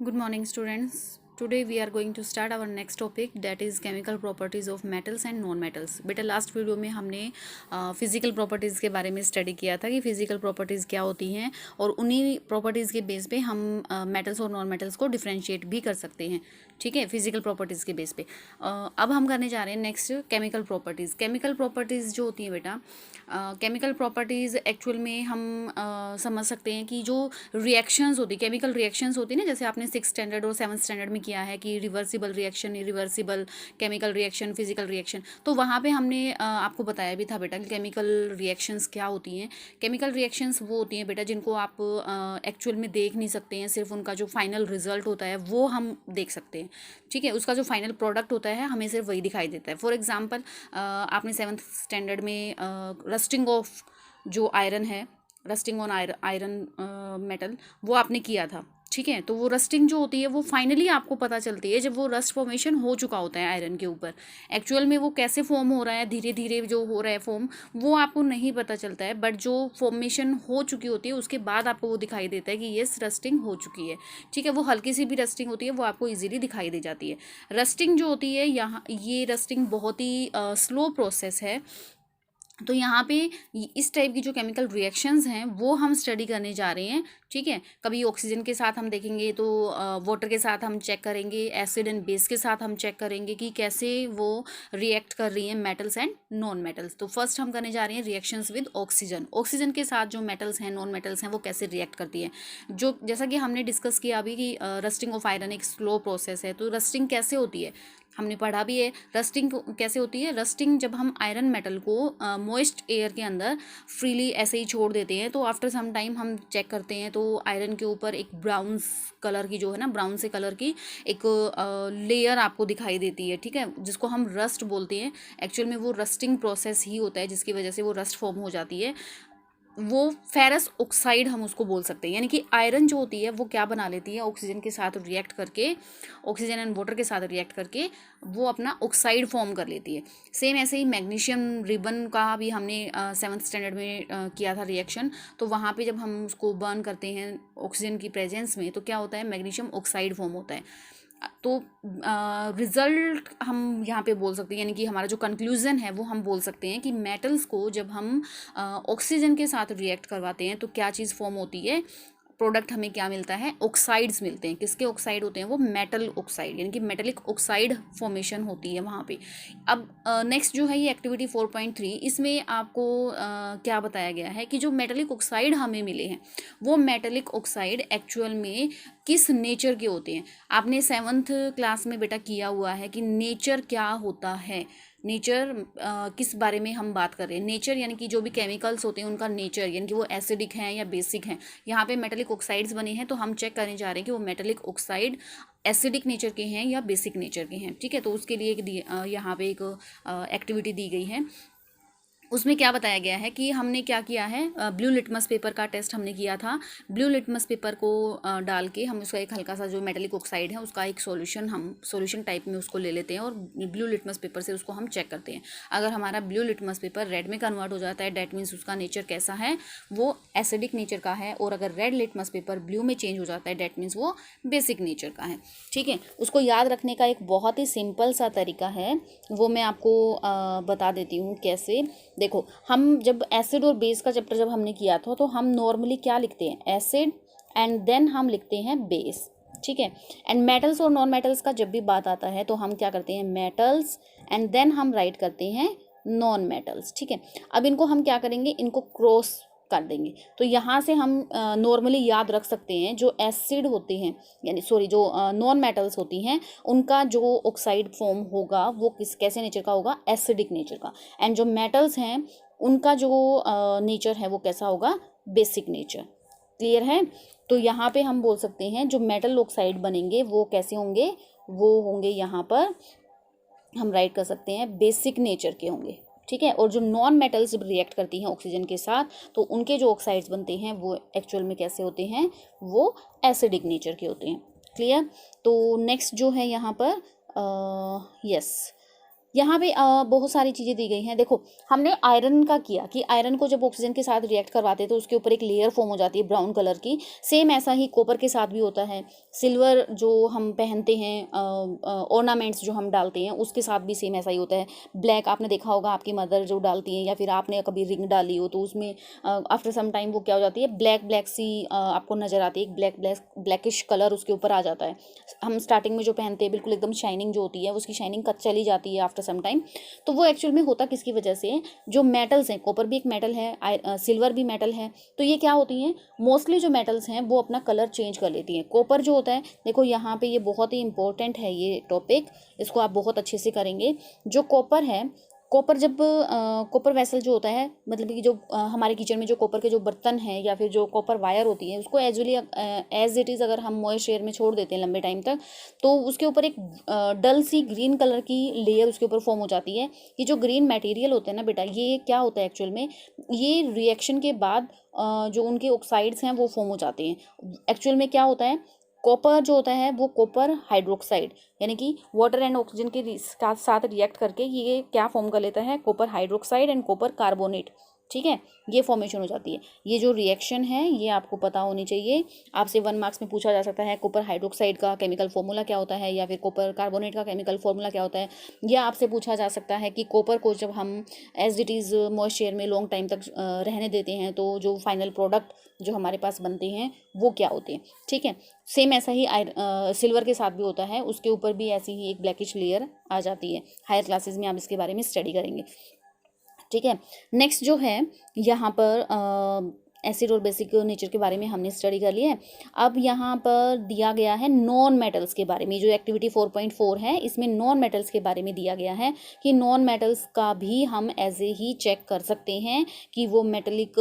Good morning, students. Today we are going to start our next topic, that is chemical properties of metals and non metals. बेटा last video में हमने physical properties के बारे में study किया था कि फिजिकल प्रॉपर्टीज़ क्या होती हैं और उन्हीं प्रॉपर्टीज़ के बेस पे हम मेटल्स और नॉन मेटल्स को डिफरेंशिएट भी कर सकते हैं। ठीक है, फिजिकल प्रॉपर्टीज़ के बेस पे। अब हम करने जा रहे हैं next chemical properties. Chemical properties जो होती हैं बेटा, केमिकल प्रॉपर्टीज़ एक्चुअल में हम समझ सकते हैं कि जो रिएक्शंस होती, केमिकल रिएक्शंस होती है ना, जैसे आपने 6th स्टैंडर्ड और 7th स्टैंडर्ड में किया है कि reversible reaction, irreversible, chemical reaction, physical reaction, तो वहाँ पे हमने आपको बताया भी था बेटा कि केमिकल रिएक्शंस क्या होती हैं। केमिकल रिएक्शंस वो होती हैं बेटा जिनको आप एक्चुअल में देख नहीं सकते हैं, सिर्फ उनका जो फाइनल रिजल्ट होता है वो हम देख सकते हैं। ठीक है, उसका जो फाइनल प्रोडक्ट होता है हमें सिर्फ वही दिखाई देता है। फॉर एग्जाम्पल आपने 7th स्टैंडर्ड में रस्टिंग ऑफ जो आयरन है, रस्टिंग ऑन आयरन मेटल, वो आपने किया था। ठीक है, तो वो रस्टिंग जो होती है वो फाइनली आपको पता चलती है जब वो रस्ट फॉर्मेशन हो चुका होता है आयरन के ऊपर। एक्चुअल में वो कैसे फॉर्म हो रहा है, धीरे धीरे जो हो रहा है फॉर्म, वो आपको नहीं पता चलता है, बट जो फॉर्मेशन हो चुकी होती है उसके बाद आपको वो दिखाई देता है कि ये रस्टिंग हो चुकी है। ठीक है, वो हल्की सी भी रस्टिंग होती है वो आपको ईजिली दिखाई दे जाती है। रस्टिंग जो होती है, यहाँ ये रस्टिंग बहुत ही स्लो प्रोसेस है। तो यहाँ पे इस टाइप की जो केमिकल रिएक्शंस हैं वो हम स्टडी करने जा रहे हैं। ठीक है, कभी ऑक्सीजन के साथ हम देखेंगे, तो वाटर के साथ हम चेक करेंगे, एसिड एंड बेस के साथ हम चेक करेंगे कि कैसे वो रिएक्ट कर रही हैं मेटल्स एंड नॉन मेटल्स। तो फर्स्ट हम करने जा रहे हैं रिएक्शंस विद ऑक्सीजन। ऑक्सीजन के साथ जो मेटल्स हैं, नॉन मेटल्स हैं, वो कैसे रिएक्ट करती हैं। जो जैसा कि हमने डिस्कस किया अभी कि रस्टिंग ऑफ आयरन एक स्लो प्रोसेस है। तो रस्टिंग कैसे होती है हमने पढ़ा भी है। रस्टिंग कैसे होती है, रस्टिंग जब हम आयरन मेटल को मॉइस्ट एयर के अंदर फ्रीली ऐसे ही छोड़ देते हैं, तो आफ्टर सम टाइम हम चेक करते हैं तो आयरन के ऊपर एक ब्राउन कलर की जो है ना, ब्राउन से कलर की एक लेयर आपको दिखाई देती है। ठीक है, जिसको हम रस्ट बोलते हैं। एक्चुअल में वो रस्टिंग प्रोसेस ही होता है जिसकी वजह से वो रस्ट फॉर्म हो जाती है। वो फेरस ऑक्साइड हम उसको बोल सकते हैं। यानी कि आयरन जो होती है वो क्या बना लेती है, ऑक्सीजन के साथ रिएक्ट करके, ऑक्सीजन एंड वाटर के साथ रिएक्ट करके वो अपना ऑक्साइड फॉर्म कर लेती है। सेम ऐसे ही मैग्नीशियम रिबन का भी हमने 7th स्टैंडर्ड में किया था रिएक्शन। तो वहाँ पे जब हम उसको बर्न करते हैं ऑक्सीजन की प्रेजेंस में, तो क्या होता है, मैग्नीशियम ऑक्साइड फॉर्म होता है। तो रिज़ल्ट हम यहाँ पे बोल सकते हैं, यानी कि हमारा जो कंक्लूज़न है वो हम बोल सकते हैं कि मेटल्स को जब हम ऑक्सीजन के साथ रिएक्ट करवाते हैं तो क्या चीज़ फॉर्म होती है, प्रोडक्ट हमें क्या मिलता है, ऑक्साइड्स मिलते हैं। किसके ऑक्साइड होते हैं, वो मेटल ऑक्साइड, यानी कि मेटेलिक ऑक्साइड फॉर्मेशन होती है वहाँ पे। अब नेक्स्ट जो है ये एक्टिविटी 4.3, इसमें आपको क्या बताया गया है कि जो मेटेलिक ऑक्साइड हमें मिले हैं वो मेटेलिक ऑक्साइड एक्चुअल में किस नेचर के होते हैं। आपने 7th क्लास में बेटा किया हुआ है कि नेचर क्या होता है। नेचर किस बारे में हम बात कर रहे हैं, नेचर यानी कि जो भी केमिकल्स होते हैं उनका नेचर, यानी कि वो एसिडिक हैं या बेसिक हैं। यहाँ पे मेटेलिक ऑक्साइड्स बने हैं तो हम चेक करने जा रहे हैं कि वो मेटेलिक ऑक्साइड एसिडिक नेचर के हैं या बेसिक नेचर के हैं। ठीक है, तो उसके लिए यहाँ पे एक एक्टिविटी दी गई है। उसमें क्या बताया गया है कि हमने क्या किया है, ब्लू लिटमस पेपर का टेस्ट हमने किया था। ब्लू लिटमस पेपर को डाल के हम उसका एक हल्का सा जो मेटेलिक ऑक्साइड है उसका एक सॉल्यूशन, हम सॉल्यूशन टाइप में उसको ले लेते हैं और ब्लू लिटमस पेपर से उसको हम चेक करते हैं। अगर हमारा ब्लू लिटमस पेपर रेड में कन्वर्ट हो जाता है, डैट मीन्स उसका नेचर कैसा है, वो एसिडिक नेचर का है। और अगर रेड लिटमस पेपर ब्लू में चेंज हो जाता है, डैट मीन्स वो बेसिक नेचर का है। ठीक है, उसको याद रखने का एक बहुत ही सिंपल सा तरीका है, वो मैं आपको बता देती हूँ कैसे। देखो, हम जब एसिड और बेस का चैप्टर जब हमने किया था तो हम नॉर्मली क्या लिखते हैं, एसिड एंड देन हम लिखते हैं बेस। ठीक है, एंड मेटल्स और नॉन मेटल्स का जब भी बात आता है तो हम क्या करते हैं, मेटल्स एंड देन हम राइट करते हैं नॉन मेटल्स। ठीक है, अब इनको हम क्या करेंगे, इनको क्रॉस कर देंगे। तो यहाँ से हम नॉर्मली याद रख सकते हैं जो एसिड होते हैं, यानी सॉरी जो नॉन मेटल्स होती हैं उनका जो ऑक्साइड फॉर्म होगा वो कैसे नेचर का होगा, एसिडिक नेचर का। एंड जो मेटल्स हैं उनका जो नेचर है वो कैसा होगा, बेसिक नेचर। क्लियर है। तो यहाँ पे हम बोल सकते हैं जो मेटल ऑक्साइड बनेंगे वो कैसे होंगे, वो होंगे यहाँ पर हम राइट कर सकते हैं बेसिक नेचर के होंगे। ठीक है, और जो नॉन मेटल्स जब रिएक्ट करती हैं ऑक्सीजन के साथ तो उनके जो ऑक्साइड्स बनते हैं वो एक्चुअल में कैसे होते हैं, वो एसिडिक नेचर के होते हैं। क्लियर। तो नेक्स्ट जो है यहाँ पर यस, यहाँ पे बहुत सारी चीज़ें दी गई हैं। देखो हमने आयरन का किया कि आयरन को जब ऑक्सीजन के साथ रिएक्ट करवाते हैं तो उसके ऊपर एक लेयर फॉर्म हो जाती है ब्राउन कलर की। सेम ऐसा ही कॉपर के साथ भी होता है। सिल्वर जो हम पहनते हैं, ऑर्नामेंट्स जो हम डालते हैं, उसके साथ भी सेम ऐसा ही होता है। ब्लैक आपने देखा होगा, आपकी मदर जो डालती हैं या फिर आपने कभी रिंग डाली हो तो उसमें आफ्टर सम टाइम वो क्या हो जाती है, ब्लैक ब्लैक सी आपको नज़र आती है, एक ब्लैक ब्लैक ब्लैकिश कलर उसके ऊपर आ जाता है। हम स्टार्टिंग में जो पहनते हैं बिल्कुल एकदम शाइनिंग जो होती है, उसकी शाइनिंग कट चली जाती है आफ्टर सम टाइम। तो वो एक्चुअल में होता किसकी वजह से, जो मेटल्स हैं, कॉपर भी एक मेटल है, सिल्वर भी मेटल है, तो ये क्या होती हैं, मोस्टली जो मेटल्स हैं वो अपना कलर चेंज कर लेती हैं। कॉपर जो होता है, देखो यहाँ पे ये बहुत ही इंपॉर्टेंट है ये टॉपिक, इसको आप बहुत अच्छे से करेंगे। जो कॉपर है, कॉपर जब कॉपर वेसल जो होता है, मतलब कि जो हमारे किचन में जो कॉपर के जो बर्तन हैं या फिर जो कॉपर वायर होती है, उसको एजुअली एज इट इज़ अगर हम मॉइस्ट एयर में छोड़ देते हैं लंबे टाइम तक, तो उसके ऊपर एक डल सी ग्रीन कलर की लेयर उसके ऊपर फॉर्म हो जाती है। ये जो ग्रीन मटेरियल होते हैं ना बेटा, ये क्या होता है एक्चुअल में, ये रिएक्शन के बाद जो उनके ऑक्साइड्स हैं वो फॉर्म हो जाते हैं। एक्चुअल में क्या होता है, कॉपर जो होता है वो कॉपर हाइड्रोक्साइड, यानी कि वाटर एंड ऑक्सीजन के साथ रिएक्ट करके ये क्या फॉर्म कर लेता है, copper hydroxide and copper carbonate. ठीक है, ये फॉर्मेशन हो जाती है। ये जो रिएक्शन है ये आपको पता होनी चाहिए। आपसे 1 मार्क्स में पूछा जा सकता है कॉपर हाइड्रोक्साइड का केमिकल फॉर्मूला क्या होता है, या फिर कॉपर कार्बोनेट का केमिकल फॉर्मूला क्या होता है, या आपसे पूछा जा सकता है कि कॉपर को जब हम as it is moist air में लॉन्ग टाइम तक रहने देते हैं तो जो फाइनल प्रोडक्ट जो हमारे पास बनते हैं वो क्या होते हैं। ठीक है, सेम ऐसा ही सिल्वर के साथ भी होता है, उसके ऊपर भी ऐसी ही एक ब्लैकिश लेयर आ जाती है। हायर क्लासेस में आप इसके बारे में स्टडी करेंगे। ठीक है, नेक्स्ट जो है यहाँ पर एसिड और बेसिक नेचर के बारे में हमने स्टडी कर लिया है। अब यहाँ पर दिया गया है नॉन मेटल्स के बारे में, जो एक्टिविटी 4.4 है इसमें नॉन मेटल्स के बारे में दिया गया है कि नॉन मेटल्स का भी हम ऐसे ही चेक कर सकते हैं कि वो मेटलिक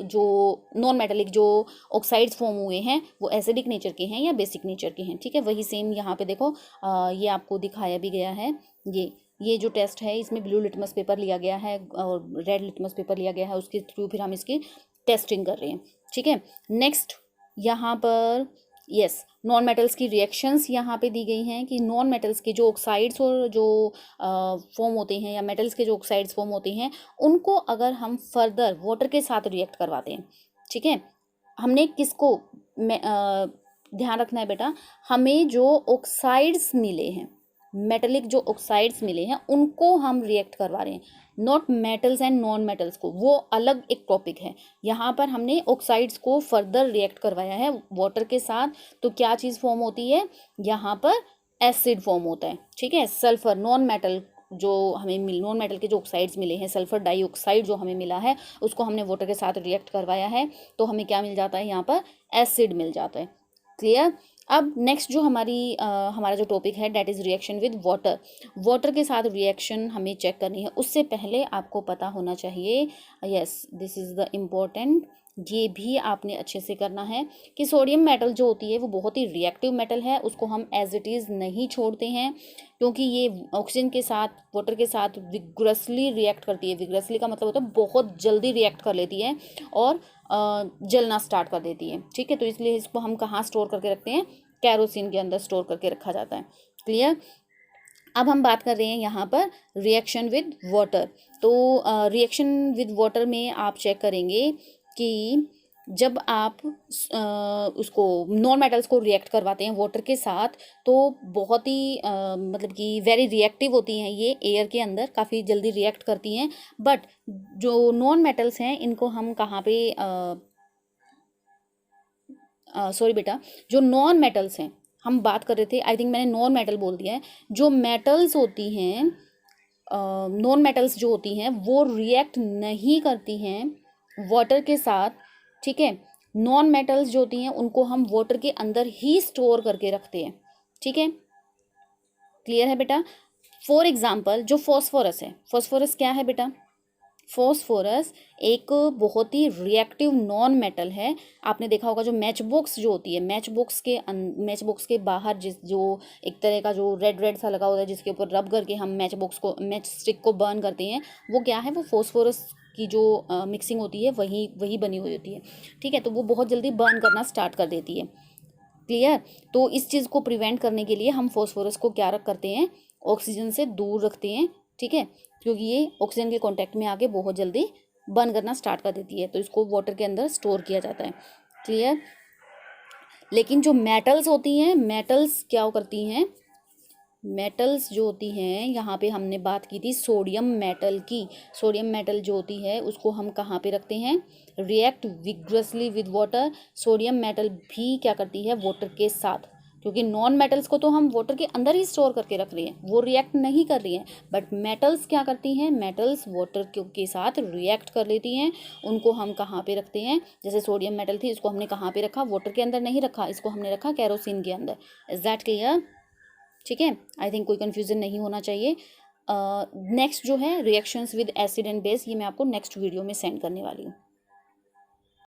जो नॉन मेटलिक जो ऑक्साइड्स फॉर्म हुए हैं वो एसिडिक नेचर के हैं या बेसिक नेचर के हैं। ठीक है, वही सेम यहाँ पे देखो ये आपको दिखाया भी गया है। ये जो टेस्ट है इसमें ब्लू लिटमस पेपर लिया गया है और रेड लिटमस पेपर लिया गया है, उसके थ्रू फिर हम इसकी टेस्टिंग कर रहे हैं। ठीक है, नेक्स्ट यहाँ पर यस नॉन मेटल्स की रिएक्शंस यहाँ पे दी गई हैं कि नॉन मेटल्स के जो ऑक्साइड्स और जो फॉर्म होते हैं या मेटल्स के जो ऑक्साइड्स फॉर्म होते हैं उनको अगर हम फर्दर वाटर के साथ रिएक्ट करवाते हैं। ठीक है, हमने किसको ध्यान रखना है बेटा, हमें जो ऑक्साइड्स मिले हैं, मेटलिक जो ऑक्साइड्स मिले हैं उनको हम रिएक्ट करवा रहे हैं, not metals and non metals को, वो अलग एक टॉपिक है। यहाँ पर हमने ऑक्साइड्स को फर्दर रिएक्ट करवाया है वाटर के साथ, तो क्या चीज़ फॉर्म होती है, यहाँ पर एसिड फॉर्म होता है। ठीक है, सल्फर नॉन मेटल जो हमें नॉन मेटल के जो ऑक्साइड्स मिले हैं, सल्फर डाइऑक्साइड जो हमें मिला है उसको हमने वाटर के साथ रिएक्ट करवाया है, तो हमें क्या मिल जाता है, यहाँ पर एसिड मिल जाता है। क्लियर। अब नेक्स्ट जो हमारा जो टॉपिक है that is reaction with water. Water के साथ रिएक्शन हमें चेक करनी है, उससे पहले आपको पता होना चाहिए, yes this is the important, ये भी आपने अच्छे से करना है कि सोडियम मेटल जो होती है वो बहुत ही रिएक्टिव मेटल है, उसको हम एज इट इज़ नहीं छोड़ते हैं क्योंकि ये ऑक्सीजन के साथ वाटर के साथ विग्रसली रिएक्ट करती है। विग्रसली का मतलब होता है बहुत जल्दी रिएक्ट कर लेती है और जलना स्टार्ट कर देती है। ठीक है, तो इसलिए इसको हम कहाँ स्टोर करके रखते हैं, कैरोसिन के अंदर स्टोर करके रखा जाता है। क्लियर। अब हम बात कर रहे हैं यहाँ पर रिएक्शन विद वाटर। तो रिएक्शन विद वाटर में आप चेक करेंगे कि जब आप उसको नॉन मेटल्स को रिएक्ट करवाते हैं वाटर के साथ तो बहुत ही मतलब कि वेरी रिएक्टिव होती हैं, ये एयर के अंदर काफ़ी जल्दी रिएक्ट करती हैं। बट जो नॉन मेटल्स हैं इनको हम कहाँ पे सॉरी बेटा, जो नॉन मेटल्स हैं हम बात कर रहे थे, आई थिंक मैंने नॉन मेटल बोल दिया है। जो मेटल्स होती हैं, नॉन मेटल्स जो होती हैं वो रिएक्ट नहीं करती हैं वाटर के साथ। ठीक है, नॉन मेटल्स जो होती हैं उनको हम वाटर के अंदर ही स्टोर करके रखते हैं। ठीक है, क्लियर है बेटा। फॉर एग्जाम्पल जो फॉस्फोरस है, फॉस्फोरस क्या है बेटा, फॉस्फोरस एक बहुत ही रिएक्टिव नॉन मेटल है। आपने देखा होगा जो मैच बॉक्स जो होती है, मैच बॉक्स के बाहर जो एक तरह का जो रेड रेड सा लगा होता है जिसके ऊपर रब करके हम मैच स्टिक को बर्न करते हैं, वो क्या है, वो फॉस्फोरस की जो मिक्सिंग होती है वही बनी हुई होती है। ठीक है, तो वो बहुत जल्दी बर्न करना स्टार्ट कर देती है। क्लियर। तो इस चीज़ को प्रिवेंट करने के लिए हम फॉस्फोरस को क्या करते हैं, ऑक्सीजन से दूर रखते हैं, ठीक है, क्योंकि ये ऑक्सीजन के कांटेक्ट में आके बहुत जल्दी बर्न करना स्टार्ट कर देती है, तो इसको वाटर के अंदर स्टोर किया जाता है। क्लियर। लेकिन जो मेटल्स होती हैं, मेटल्स क्या करती हैं, मेटल्स जो होती हैं, यहाँ पे हमने बात की थी सोडियम मेटल की। सोडियम मेटल जो होती है उसको हम कहाँ पे रखते हैं, react vigorously with water. Sodium metal भी क्या करती है, वाटर के साथ, क्योंकि नॉन मेटल्स को तो हम वाटर के अंदर ही स्टोर करके रख रहे हैं, वो रिएक्ट नहीं कर रही हैं, बट मेटल्स क्या करती हैं, मेटल्स वाटर के साथ रिएक्ट कर लेती हैं। उनको हम कहाँ पे रखते हैं, जैसे सोडियम मेटल थी, इसको हमने कहाँ पे रखा, वाटर के अंदर नहीं रखा, इसको हमने रखा केरोसिन के अंदर। Is that clear? ठीक है, आई थिंक कोई कन्फ्यूजन नहीं होना चाहिए। नेक्स्ट जो है reactions with acid and base, ये मैं आपको नेक्स्ट वीडियो में सेंड करने वाली हूँ।